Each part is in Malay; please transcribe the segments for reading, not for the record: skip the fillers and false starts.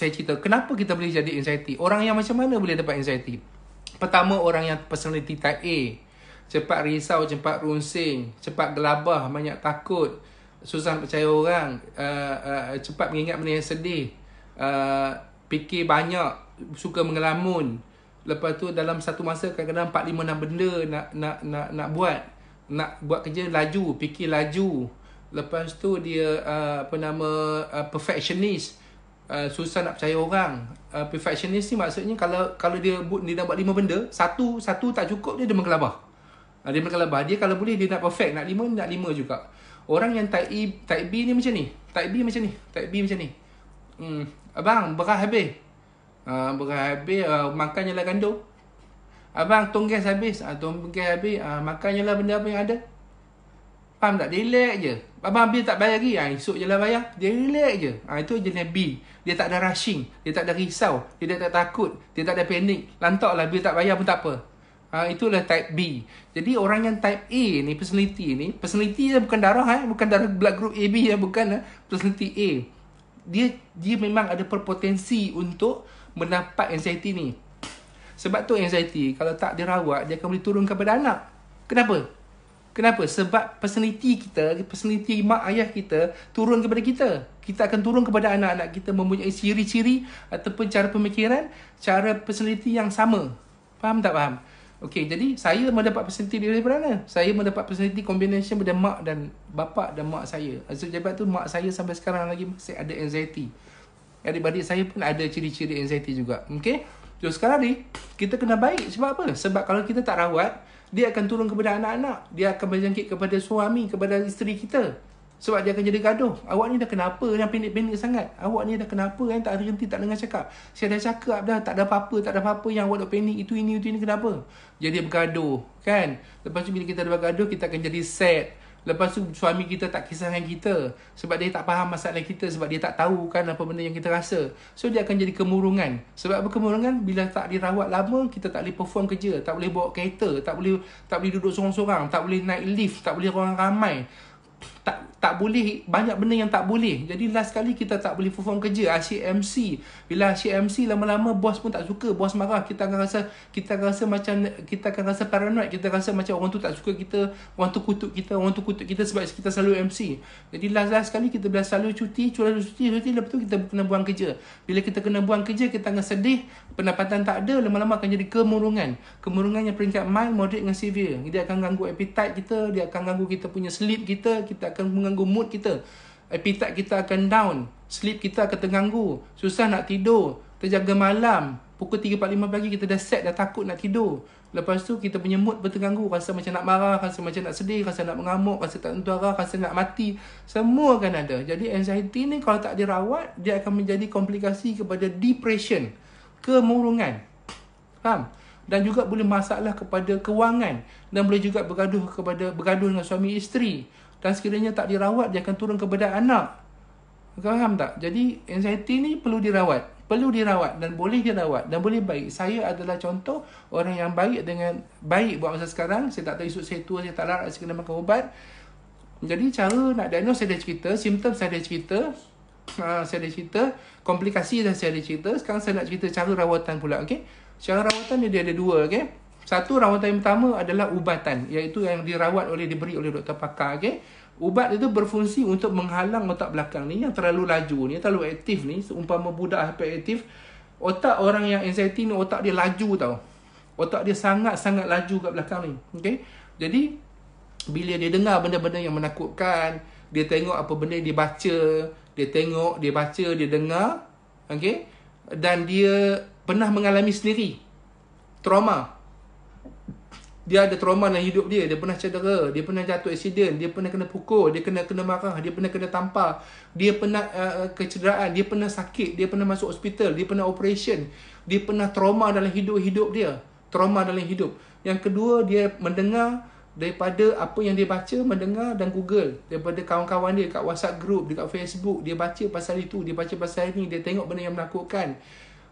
saya cerita kenapa kita boleh jadi anxiety. Orang yang macam mana boleh dapat anxiety? Pertama, orang yang personality type A. Cepat risau, cepat runsing, cepat gelabah, banyak takut, susah nak percaya orang, cepat mengingat benda yang sedih, fikir banyak, suka mengelamun. Lepas tu dalam satu masa kadang-kadang 4, 5, 6 benda nak buat. Nak buat kerja laju, fikir laju. Lepas tu dia perfectionist. Susah nak percaya orang. Perfectionist ni maksudnya kalau dia nak buat 5 benda, satu tak cukup, dia menggelabah. Dia menggelabah. Dia kalau boleh dia nak perfect, nak 5 juga. Orang yang type B ni macam ni. Type B macam ni. Abang, beras habis. Makan je lah gandum. Abang, tong gas habis. Makan je lah benda apa yang ada. Faham tak? Dia relax je. Abang bil tak bayar lagi, esok je lah bayar. Dia relax je. Itu jenis B. Dia tak ada rushing, dia tak ada risau, dia tak ada takut, dia tak ada panik. Lantak lah, bil tak bayar pun tak apa. Itulah type B. Jadi orang yang type A ni, personality bukan darah, bukan darah blood group AB, bukan. Personality A. Dia memang ada berpotensi untuk mendapat anxiety ni. Sebab tu anxiety kalau tak dirawat, dia akan boleh turun kepada anak. Kenapa? Sebab personality mak ayah kita turun kepada kita. Kita akan turun kepada anak-anak kita mempunyai ciri-ciri ataupun cara pemikiran, cara personality yang sama. Faham tak faham? Okey, jadi saya mendapat personality daripada mana? Saya mendapat personality combination daripada mak dan bapa dan mak saya. Sebab tu mak saya sampai sekarang lagi masih ada anxiety. Adik-adik saya pun ada ciri-ciri anxiety juga. Okey? So sekarang ni kita kena baik. Sebab apa? Sebab kalau kita tak rawat, dia akan turun kepada anak-anak. Dia akan berjangkit kepada suami, kepada isteri kita. Sebab dia akan jadi gaduh. Awak ni dah kenapa yang pendek-pendek sangat? Awak ni dah kenapa yang tak henti, tak dengar cakap? Saya dah cakap dah, tak ada apa-apa yang awak dah panik. Itu ini, kenapa? Jadi bergaduh, kan? Lepas tu bila kita dah bergaduh, kita akan jadi sad. Lepas tu suami kita tak kisahkan kita. Sebab dia tak faham masalah kita. Sebab dia tak tahu kan apa benda yang kita rasa. So dia akan jadi kemurungan. Sebab apa kemurungan? Bila tak dirawat lama, kita tak boleh perform kerja. Tak boleh bawa kereta. Tak boleh duduk sorang-sorang. Tak boleh naik lift. Tak boleh orang ramai. Tak boleh, banyak benda yang tak boleh. Jadi last kali kita tak boleh perform kerja, RCMC. Bila RCMC lama-lama bos pun tak suka, bos marah, kita akan rasa paranoid, kita rasa macam orang tu tak suka kita, orang tu kutuk kita sebab kita selalu MC. Jadi last kali kita bila selalu cuti, lepas tu kita kena buang kerja. Bila kita kena buang kerja, kita akan sedih, pendapatan tak ada, lama-lama akan jadi kemurungan. Kemurungan yang peringkat mild, moderate dengan severe. Dia akan ganggu appetite kita, dia akan ganggu kita punya sleep kita akan mengganggu mood kita. Appetite kita akan down, sleep kita akan terganggu, susah nak tidur, terjaga malam. Pukul 3-4-5 pagi kita dah set, dah takut nak tidur. Lepas tu kita punya mood terganggu, rasa macam nak marah, rasa macam nak sedih, rasa nak mengamuk, rasa tak tentu arah, rasa nak mati. Semua akan ada. Jadi anxiety ni kalau tak dirawat, dia akan menjadi komplikasi kepada depression, kemurungan. Faham? Dan juga boleh masalah kepada kewangan, dan boleh juga bergaduh dengan suami isteri. Dan sekiranya tak dirawat, dia akan turun kepada anak. Faham tak? Jadi anxiety ni perlu dirawat dan boleh dirawat dan boleh baik. Saya adalah contoh orang yang baik buat masa sekarang. Saya tak tahu esok saya tua, saya tak larat, saya kena makan ubat. Jadi cara nak diagnose saya dah cerita, simptom saya dah cerita, komplikasi dah saya dah cerita. Sekarang saya nak cerita cara rawatan pula, okey? Cara rawatan dia ada dua, okey? Satu, rawatan yang pertama adalah ubatan, iaitu yang diberi oleh doktor pakar, okey? Ubat itu berfungsi untuk menghalang otak belakang ni yang terlalu laju ni, terlalu aktif ni, seumpama budak hyperaktif. Otak orang yang anxiety ni, otak dia laju tau. Otak dia sangat-sangat laju kat belakang ni, okey? Jadi bila dia dengar benda-benda yang menakutkan, dia tengok apa benda yang dia baca, dia dengar, okey? Dan dia pernah mengalami sendiri trauma. Dia ada trauma dalam hidup dia. Dia pernah cedera, dia pernah jatuh aksiden, dia pernah kena pukul, dia kena marah, dia pernah kena tampar, dia pernah kecederaan, dia pernah sakit, dia pernah masuk hospital, dia pernah operation, dia pernah trauma dalam hidup dia. Trauma dalam hidup. Yang kedua, dia mendengar daripada apa yang dia baca, mendengar dan Google daripada kawan-kawan dia kat WhatsApp group, dekat Facebook, dia baca pasal itu, dia baca pasal ini, dia tengok benda yang menakutkan.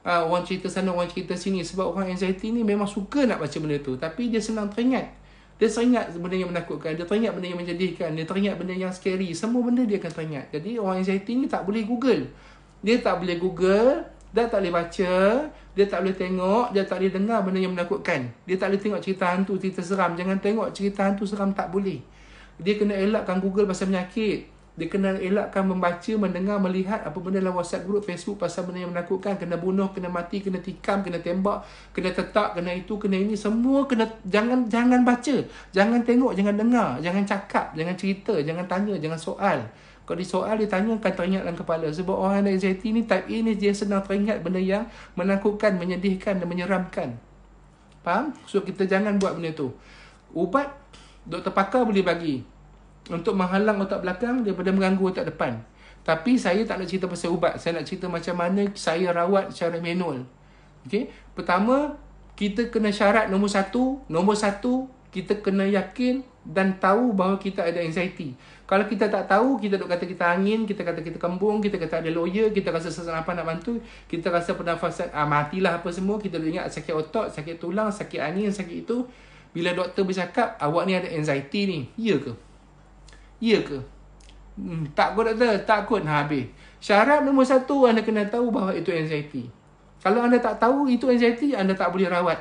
Orang cerita sana, orang cerita sini. Sebab orang anxiety ni memang suka nak baca benda tu, tapi dia senang teringat. Dia teringat benda yang menakutkan, dia teringat benda yang menjadikan, dia teringat benda yang scary. Semua benda dia akan teringat. Jadi orang anxiety ni tak boleh Google. Dia tak boleh Google, Dia tak boleh baca, dia tak boleh tengok, dia tak boleh dengar benda yang menakutkan. Dia tak boleh tengok cerita hantu, cerita seram. Jangan tengok cerita hantu seram, tak boleh. Dia kena elakkan Google pasal penyakit. Dia kena elakkan membaca, mendengar, melihat apa benda dalam WhatsApp group, Facebook pasal benda yang menakutkan. Kena bunuh, kena mati, kena tikam, kena tembak, kena tetak, kena itu, kena ini. Semua kena, jangan baca. Jangan tengok, jangan dengar, jangan cakap, jangan cerita, jangan tanya, jangan soal. Kalau disoal, dia tanya akan teringat dalam kepala. Sebab orang ada anxiety ni, type A ni, dia senang teringat benda yang menakutkan, menyedihkan dan menyeramkan. Faham? So, kita jangan buat benda tu. Ubat, doktor pakar boleh bagi untuk menghalang otak belakang daripada mengganggu otak depan. Tapi saya tak nak cerita pasal ubat. Saya nak cerita macam mana saya rawat secara manual. Okay? Pertama, kita kena syarat nombor satu, kita kena yakin dan tahu bahawa kita ada anxiety. Kalau kita tak tahu, kita duk kata kita angin, kita kata kita kembung, kita kata ada lawyer, kita rasa sesak nafas nak bantu, kita rasa pernafasan, matilah apa semua, kita duk ingat sakit otot, sakit tulang, sakit angin, sakit itu. Bila doktor bercakap, awak ni ada anxiety ni. Ya ke? Ya ke? Takut doktor? Takut. Habis. Syarat nombor satu, anda kena tahu bahawa itu anxiety. Kalau anda tak tahu itu anxiety, anda tak boleh rawat.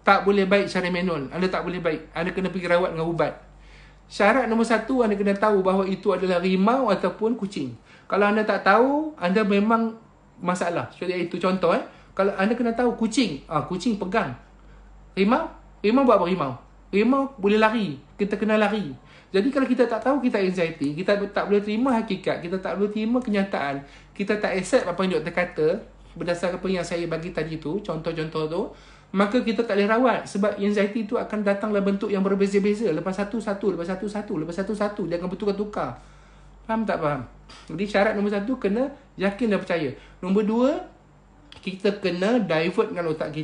Tak boleh baik secara manual. Anda tak boleh baik. Anda kena pergi rawat dengan ubat. Syarat nombor satu, anda kena tahu bahawa itu adalah rimau ataupun kucing. Kalau anda tak tahu, anda memang masalah. Seperti itu contoh. Kalau anda kena tahu kucing, kucing pegang. Rimau? Rimau buat apa rimau? Rimau boleh lari. Kita kena lari. Jadi kalau kita tak tahu kita anxiety, kita tak boleh terima hakikat, kita tak boleh terima kenyataan, kita tak accept apa yang doktor kata, berdasarkan apa yang saya bagi tadi tu, contoh-contoh tu, maka kita tak boleh rawat. Sebab anxiety tu akan datang dalam bentuk yang berbeza-beza. Lepas satu, lepas satu, dia akan bertukar-tukar. Faham tak faham? Jadi syarat nombor satu, kena yakin dan percaya. Nombor dua, kita kena divertkan otak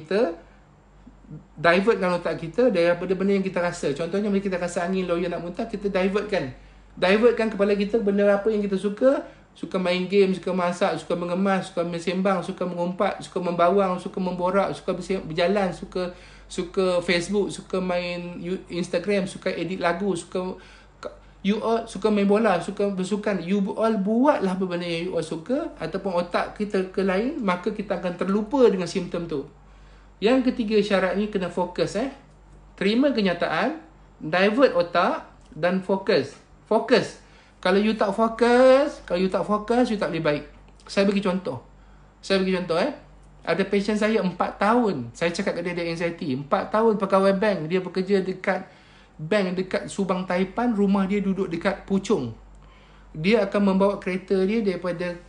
kita daripada benda yang kita rasa. Contohnya bila kita rasa angin, lawyer nak muntah, kita divertkan kepala kita benda apa yang kita suka. Suka main game, suka masak, suka mengemas, suka bersembang, suka mengumpat, suka membawang, suka memborak, suka berjalan, suka Facebook, suka main Instagram, suka edit lagu, you all suka main bola, suka bersukan. You all buatlah apa benda yang you all suka, ataupun otak kita ke lain, maka kita akan terlupa dengan simptom tu. Yang ketiga syarat ni kena fokus. Terima kenyataan, divert otak dan fokus. Kalau you tak fokus, you tak boleh baik. Saya bagi contoh. Ada patient saya 4 tahun. Saya cakap kat dia anxiety. 4 tahun pegawai bank. Dia bekerja dekat bank dekat Subang Taipan. Rumah dia duduk dekat Puchong. Dia akan membawa kereta dia daripada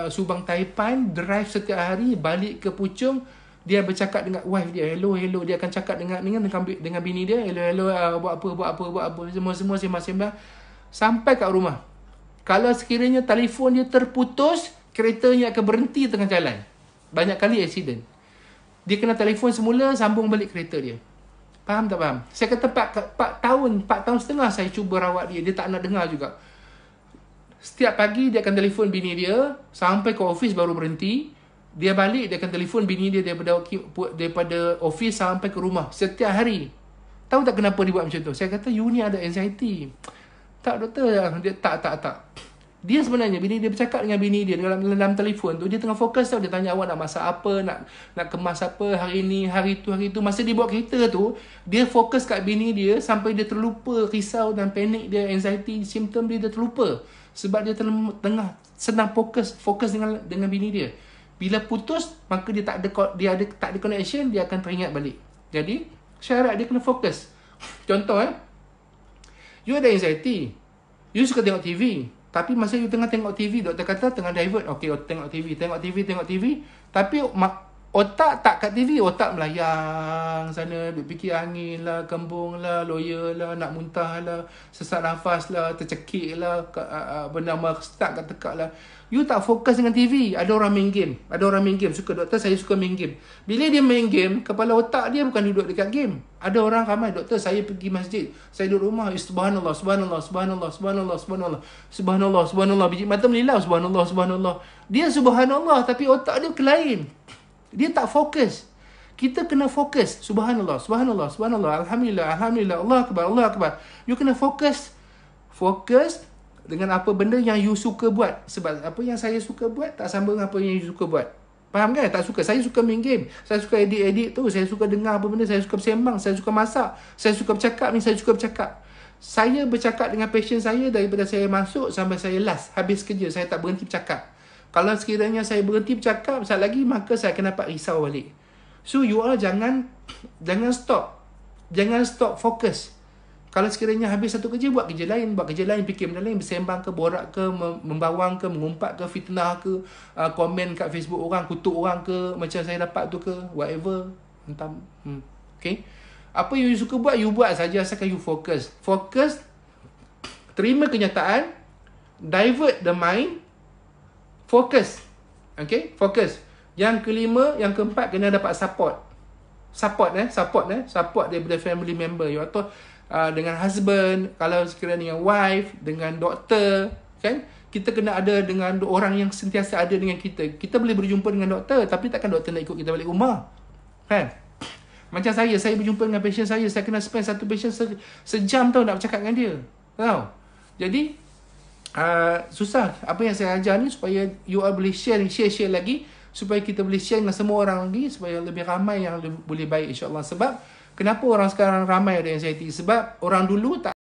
Subang Taipan, drive setiap hari, balik ke Puchong. Dia bercakap dengan wife dia, hello. Dia akan cakap dengan bini dia, hello, buat apa, semua sembang. Sampai kat rumah. Kalau sekiranya telefon dia terputus, keretanya akan berhenti tengah jalan. Banyak kali accident. Dia kena telefon semula, sambung balik kereta dia. Faham tak faham? Saya kata 4 tahun setengah saya cuba rawat dia. Dia tak nak dengar juga. Setiap pagi dia akan telefon bini dia, sampai ke office baru berhenti. Dia balik, dia akan telefon bini dia daripada office sampai ke rumah. Setiap hari. Tahu tak kenapa dia buat macam tu? Saya kata, you ni ada anxiety. Tak doktor, dia tak. Dia sebenarnya, bini dia bercakap dengan bini dia dalam telefon tu, dia tengah fokus tau. Dia tanya awak nak masak apa, nak kemas apa hari ni, hari tu. Masa dia bawa kereta tu, dia fokus kat bini dia sampai dia terlupa risau dan panik dia, anxiety, simptom dia terlupa. Sebab dia tengah senang fokus dengan bini dia. Bila putus, maka dia tak ada connection, dia akan teringat balik. Jadi, syarat dia kena fokus. Contoh you ada anxiety. You suka tengok TV. Tapi masa you tengah tengok TV, doktor kata tengah divert. Okay, tengok TV. Tapi otak tak kat TV. Otak melayang sana. Duk fikir angin lah, kembung lah, lawyer lah, nak muntah lah, sesak nafas lah, tercekik lah, bernama stuck kat tekak lah. You tak fokus dengan TV. Ada orang main game. Suka doktor, saya suka main game. Bila dia main game, kepala otak dia bukan duduk dekat game. Ada orang ramai, doktor saya pergi masjid, saya duduk rumah, subhanallah. Biji mata melilau, subhanallah. Dia subhanallah, tapi otak dia ke lain. Dia tak fokus. Kita kena fokus. Subhanallah. Alhamdulillah. Allah Akbar. You kena fokus dengan apa benda yang you suka buat. Sebab apa yang saya suka buat tak sama dengan apa yang you suka buat. Faham kan? Tak suka. Saya suka main game. Saya suka edit-edit tu. Saya suka dengar apa benda. Saya suka bersembang. Saya suka masak. Saya suka bercakap ni. Saya suka bercakap. Saya bercakap dengan passion saya daripada saya masuk sampai saya last. Habis kerja. Saya tak berhenti bercakap. Kalau sekiranya saya berhenti bercakap sekali lagi, maka saya akan dapat risau balik. So, you all jangan stop. Jangan stop fokus. Kalau sekiranya habis satu kerja, buat kerja lain, fikir benda lain, bersembang ke, borak ke, membawang ke, mengumpat ke, fitnah ke, komen kat Facebook orang, kutuk orang ke, macam saya dapat tu ke, whatever. Entah. Okay. Apa you suka buat, you buat saja asalkan you fokus. Fokus, terima kenyataan, divert the mind, fokus. Okay, fokus. Yang kelima, yang keempat, kena dapat support. Support daripada family member you, atau dengan husband, kalau sekiranya dengan wife, dengan doktor, kan? Kita kena ada dengan orang yang sentiasa ada dengan kita. Kita boleh berjumpa dengan doktor, tapi takkan doktor nak ikut kita balik rumah, kan? Macam saya berjumpa dengan patient saya kena spend satu patient sejam tau nak bercakap dengan dia, tahu? Jadi susah. Apa yang saya ajar ni supaya you all boleh share lagi, supaya kita boleh share dengan semua orang lagi, supaya lebih ramai yang boleh baik, insyaAllah. Sebab kenapa orang sekarang ramai ada anxiety? Sebab orang dulu tak